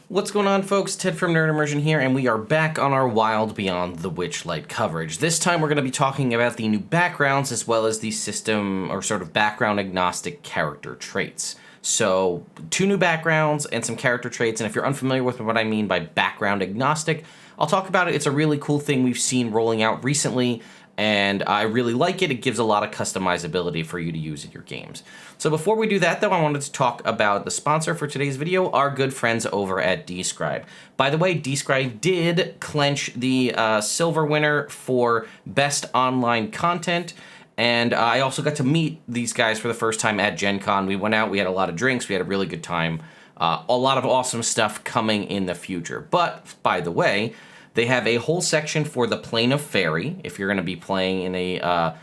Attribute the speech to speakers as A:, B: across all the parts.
A: What's going on, folks? Ted from Nerd Immersion here, and we are back on our Wild Beyond the Witchlight coverage. This time we're going to be talking about the new backgrounds as well as the system or sort of background agnostic character traits. So, 2 new backgrounds and some character traits, and if you're unfamiliar with what I mean by background agnostic, I'll talk about it. It's a really cool thing we've seen rolling out recently, and I really like it. It gives a lot of customizability for you to use in your games. So before we do that, though, I wanted to talk about the sponsor for today's video, our good friends over at Describe. By the way, Describe did clinch the silver winner for Best Online Content, and I also got to meet these guys for the first time at Gen Con. We went out, we had a lot of drinks, we had a really good time. A lot of awesome stuff coming in the future. But, by the way, they have a whole section for the Plane of Faerie, if you're going to be playing in a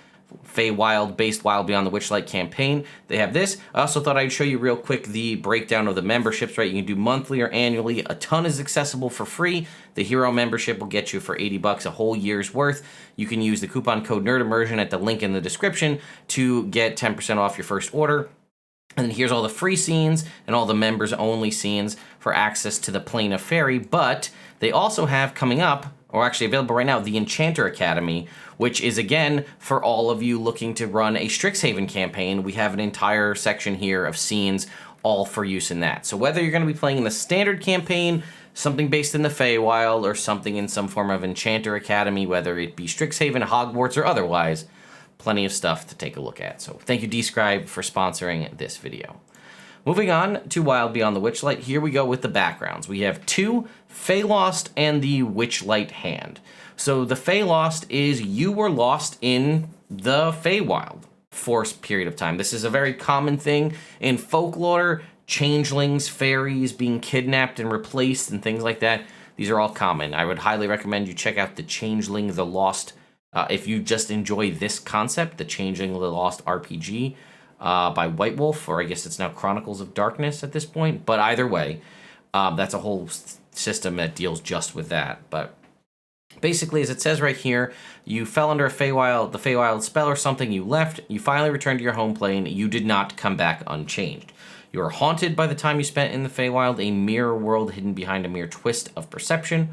A: Feywild-based Wild Beyond the Witchlight campaign. They have this. I also thought I'd show you real quick the breakdown of the memberships, right? You can do monthly or annually. A ton is accessible for free. The Hero membership will get you for $80 a whole year's worth. You can use the coupon code NERDIMMERSION at the link in the description to get 10% off your first order. And then here's all the free scenes and all the members-only scenes for access to the Plane of Faerie. But they also have coming up, or actually available right now, the Enchanter Academy, which is, again, for all of you looking to run a Strixhaven campaign. We have an entire section here of scenes all for use in that. So whether you're going to be playing in the standard campaign, something based in the Feywild, or something in some form of Enchanter Academy, whether it be Strixhaven, Hogwarts, or otherwise, plenty of stuff to take a look at. So thank you, Describe, for sponsoring this video. Moving on to Wild Beyond the Witchlight, here we go with the backgrounds. We have 2, Fae Lost and the Witchlight Hand. So the Fae Lost is you were lost in the Feywild for a period of time. This is a very common thing in folklore, changelings, fairies being kidnapped and replaced and things like that. These are all common. I would highly recommend you check out the Changeling the Lost if you just enjoy this concept, the Changeling the Lost RPG by White Wolf, or I guess it's now Chronicles of Darkness at this point. But either way, that's a whole system that deals just with that. But basically, as it says right here, you fell under the Feywild spell or something, you left, you finally returned to your home plane, you did not come back unchanged. You are haunted by the time you spent in the Feywild, a mirror world hidden behind a mere twist of perception.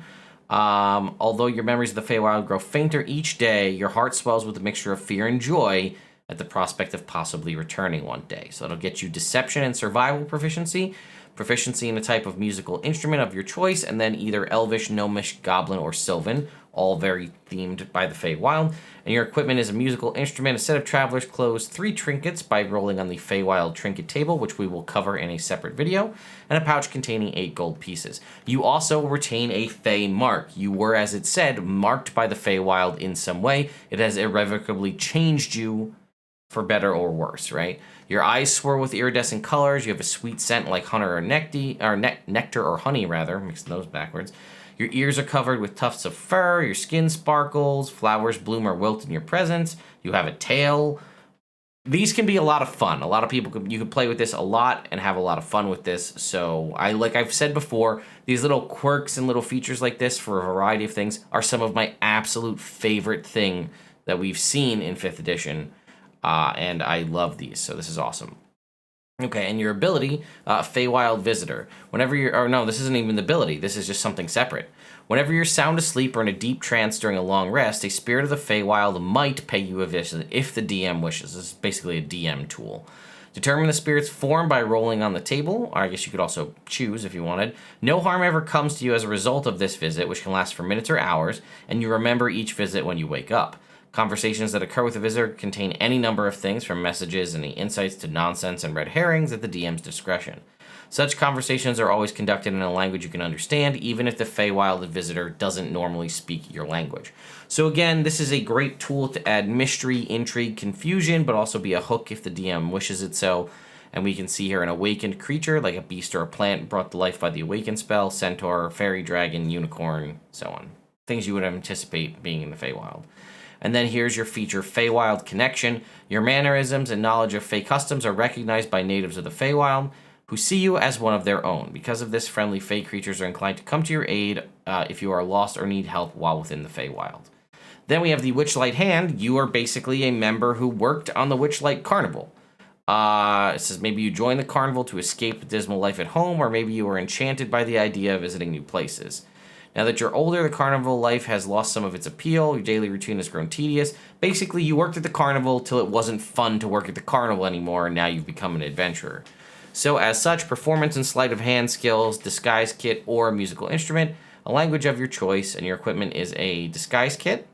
A: Although your memories of the Feywild grow fainter each day, your heart swells with a mixture of fear and joy at the prospect of possibly returning one day. So it'll get you deception and survival proficiency, proficiency in a type of musical instrument of your choice, and then either Elvish, Gnomish, Goblin, or Sylvan, all very themed by the Feywild. And your equipment is a musical instrument, a set of traveler's clothes, 3 trinkets by rolling on the Feywild trinket table, which we will cover in a separate video, and a pouch containing 8 gold pieces. You also retain a Fey mark. You were, as it said, marked by the Feywild in some way. It has irrevocably changed you for better or worse, right? Your eyes swirl with iridescent colors. You have a sweet scent like nectar or honey, rather. Mixing those backwards. Your ears are covered with tufts of fur. Your skin sparkles. Flowers bloom or wilt in your presence. You have a tail. These can be a lot of fun. A lot of people, you could play with this a lot and have a lot of fun with this. So, like I've said before, these little quirks and little features like this for a variety of things are some of my absolute favorite thing that we've seen in 5th edition. And I love these, so this is awesome. Okay, and your ability, Feywild Visitor. Whenever you're, or no, this isn't even the ability, this is just something separate. Whenever you're sound asleep or in a deep trance during a long rest, a spirit of the Feywild might pay you a visit if the DM wishes. This is basically a DM tool. Determine the spirit's form by rolling on the table, or I guess you could also choose if you wanted. No harm ever comes to you as a result of this visit, which can last for minutes or hours, and you remember each visit when you wake up. Conversations that occur with a visitor contain any number of things, from messages and insights to nonsense and red herrings at the DM's discretion. Such conversations are always conducted in a language you can understand, even if the Feywild visitor doesn't normally speak your language. So again, this is a great tool to add mystery, intrigue, confusion, but also be a hook if the DM wishes it so. And we can see here an awakened creature, like a beast or a plant brought to life by the awaken spell, centaur, fairy, dragon, unicorn, so on. Things you would anticipate being in the Feywild. And then here's your feature, Feywild Connection. Your mannerisms and knowledge of Fey customs are recognized by natives of the Feywild, who see you as one of their own. Because of this, friendly Fey creatures are inclined to come to your aid if you are lost or need help while within the Feywild. Then we have the Witchlight Hand. You are basically a member who worked on the Witchlight Carnival. It says maybe you join the carnival to escape the dismal life at home, or maybe you were enchanted by the idea of visiting new places. Now that you're older, the carnival life has lost some of its appeal. Your daily routine has grown tedious. Basically, you worked at the carnival till it wasn't fun to work at the carnival anymore, and now you've become an adventurer. So as such, performance and sleight of hand skills, disguise kit, or a musical instrument, a language of your choice, and your equipment is a disguise kit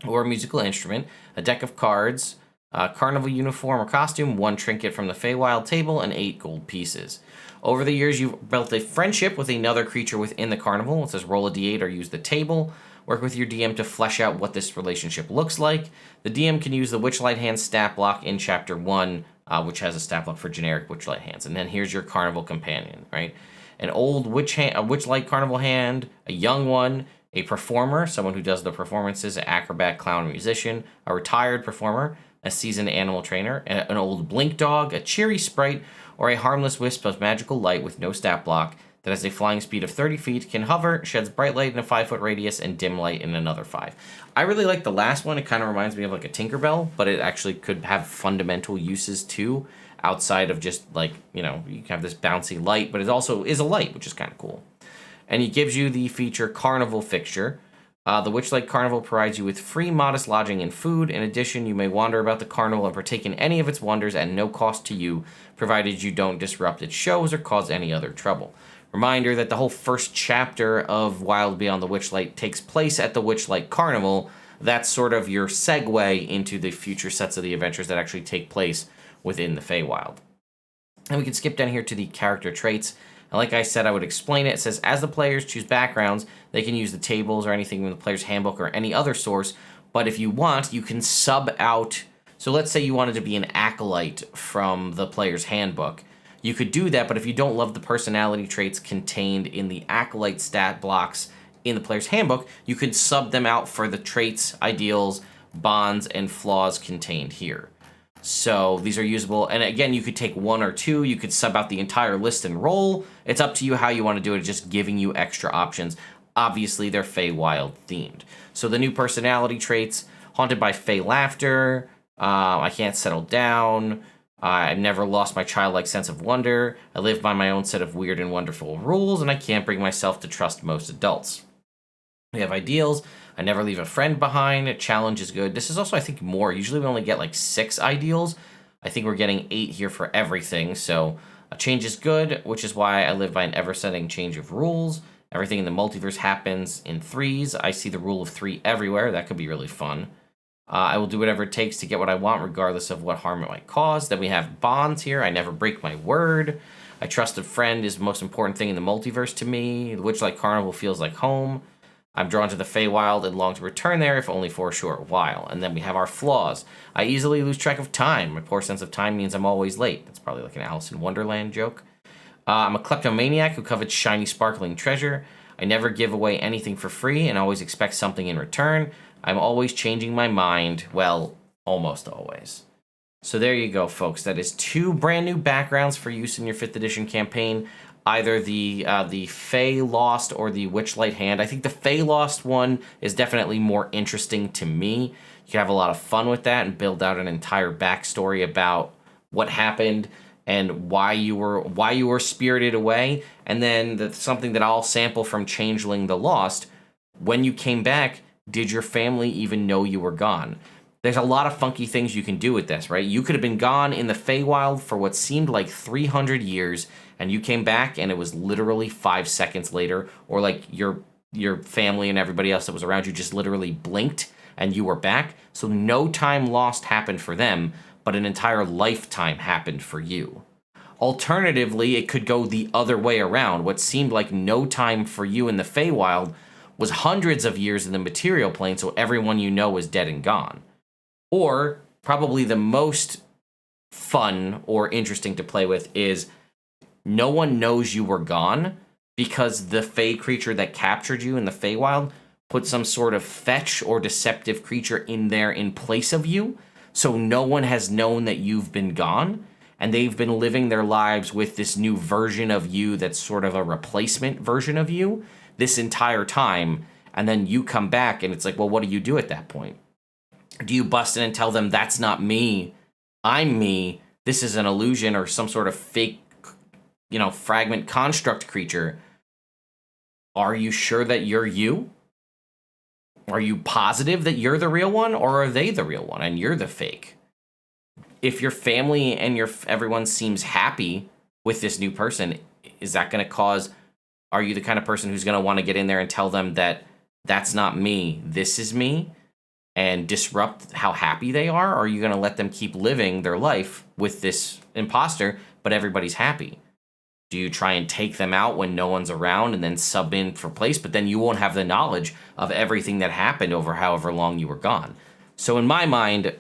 A: or a musical instrument, a deck of cards, a carnival uniform or costume, one trinket from the Feywild table, and 8 gold pieces. Over the years, you've built a friendship with another creature within the carnival. It says roll a d8 or use the table. Work with your DM to flesh out what this relationship looks like. The DM can use the Witchlight Hand stat block in Chapter 1, which has a stat block for generic Witchlight Hands. And then here's your carnival companion, right? An old Witchlight carnival hand, a young one, a performer, someone who does the performances, an acrobat, clown, musician, a retired performer, a seasoned animal trainer, an old blink dog, a cheery sprite, or a harmless wisp of magical light with no stat block that has a flying speed of 30 feet, can hover, sheds bright light in a 5-foot radius, and dim light in another 5. I really like the last one. It kind of reminds me of like a Tinkerbell, but it actually could have fundamental uses too, outside of just like, you can have this bouncy light, but it also is a light, which is kind of cool. And he gives you the feature Carnival Fixture. The Witchlight Carnival provides you with free, modest lodging and food. In addition, you may wander about the carnival and partake in any of its wonders at no cost to you, provided you don't disrupt its shows or cause any other trouble. Reminder that the whole first chapter of Wild Beyond the Witchlight takes place at the Witchlight Carnival. That's sort of your segue into the future sets of the adventures that actually take place within the Feywild. And we can skip down here to the character traits. And like I said, I would explain it. It says, as the players choose backgrounds, they can use the tables or anything from the player's handbook or any other source. But if you want, you can sub out. So let's say you wanted to be an acolyte from the player's handbook. You could do that, but if you don't love the personality traits contained in the acolyte stat blocks in the player's handbook, you could sub them out for the traits, ideals, bonds, and flaws contained here. So these are usable, and again, you could take 1 or 2, you could sub out the entire list and roll. It's up to you how you want to do it, just giving you extra options. Obviously, they're Feywild themed. So the new personality traits, haunted by Fey laughter, I can't settle down, I've never lost my childlike sense of wonder, I live by my own set of weird and wonderful rules, and I can't bring myself to trust most adults. We have ideals. I never leave a friend behind. A challenge is good. This is also, I think, more. Usually we only get like 6 ideals. I think we're getting 8 here for everything. So a change is good, which is why I live by an ever-setting change of rules. Everything in the multiverse happens in 3s. I see the rule of 3 everywhere. That could be really fun. I will do whatever it takes to get what I want, regardless of what harm it might cause. Then we have bonds here. I never break my word. I trust a friend is the most important thing in the multiverse to me. The Witchlight Carnival feels like home. I'm drawn to the Feywild and long to return there, if only for a short while. And then we have our flaws. I easily lose track of time. My poor sense of time means I'm always late. That's probably like an Alice in Wonderland joke. I'm a kleptomaniac who covets shiny, sparkling treasure. I never give away anything for free and always expect something in return. I'm always changing my mind. Well, almost always. So there you go, folks. That is 2 brand new backgrounds for use in your 5th edition campaign. Either the Fae Lost or the Witchlight Hand. I think the Fae Lost one is definitely more interesting to me. You can have a lot of fun with that and build out an entire backstory about what happened and why you were spirited away. And then something that I'll sample from Changeling the Lost. When you came back, did your family even know you were gone? There's a lot of funky things you can do with this, right? You could have been gone in the Feywild for what seemed like 300 years, and you came back and it was literally 5 seconds later, or like your family and everybody else that was around you just literally blinked and you were back. So no time lost happened for them, but an entire lifetime happened for you. Alternatively, it could go the other way around. What seemed like no time for you in the Feywild was hundreds of years in the material plane, so everyone you know is dead and gone. Or, probably the most fun or interesting to play with is no one knows you were gone because the Fey creature that captured you in the Feywild put some sort of fetch or deceptive creature in there in place of you, so no one has known that you've been gone, and they've been living their lives with this new version of you that's sort of a replacement version of you this entire time, and then you come back and it's like, well, what do you do at that point? Do you bust in and tell them, that's not me, I'm me, this is an illusion or some sort of fake, fragment construct creature, are you sure that you're you? Are you positive that you're the real one, or are they the real one and you're the fake? If your family and everyone seems happy with this new person, is that going to cause, are you the kind of person who's going to want to get in there and tell them that that's not me, this is me, and disrupt how happy they are? Or are you going to let them keep living their life with this imposter, but everybody's happy? Do you try and take them out when no one's around and then sub in for place, but then you won't have the knowledge of everything that happened over however long you were gone? So in my mind,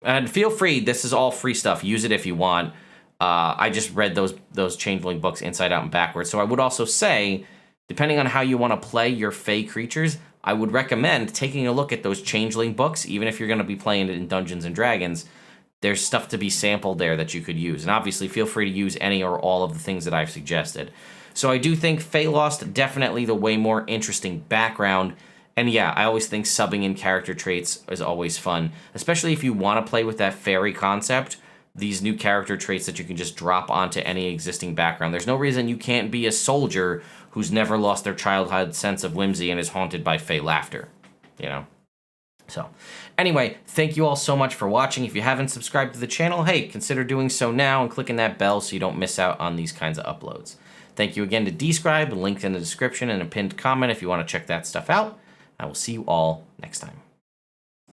A: and feel free, this is all free stuff, use it if you want. I just read those Changeling books inside out and backwards. So I would also say, depending on how you want to play your Fae creatures, I would recommend taking a look at those Changeling books, even if you're going to be playing it in Dungeons & Dragons. There's stuff to be sampled there that you could use. And obviously, feel free to use any or all of the things that I've suggested. So I do think Feylost, definitely the way more interesting background. And yeah, I always think subbing in character traits is always fun, especially if you want to play with that fairy concept. These new character traits that you can just drop onto any existing background. There's no reason you can't be a soldier who's never lost their childhood sense of whimsy and is haunted by Fae laughter, So, anyway, thank you all so much for watching. If you haven't subscribed to the channel, hey, consider doing so now and clicking that bell so you don't miss out on these kinds of uploads. Thank you again to Describe, linked in the description and a pinned comment if you want to check that stuff out. I will see you all next time.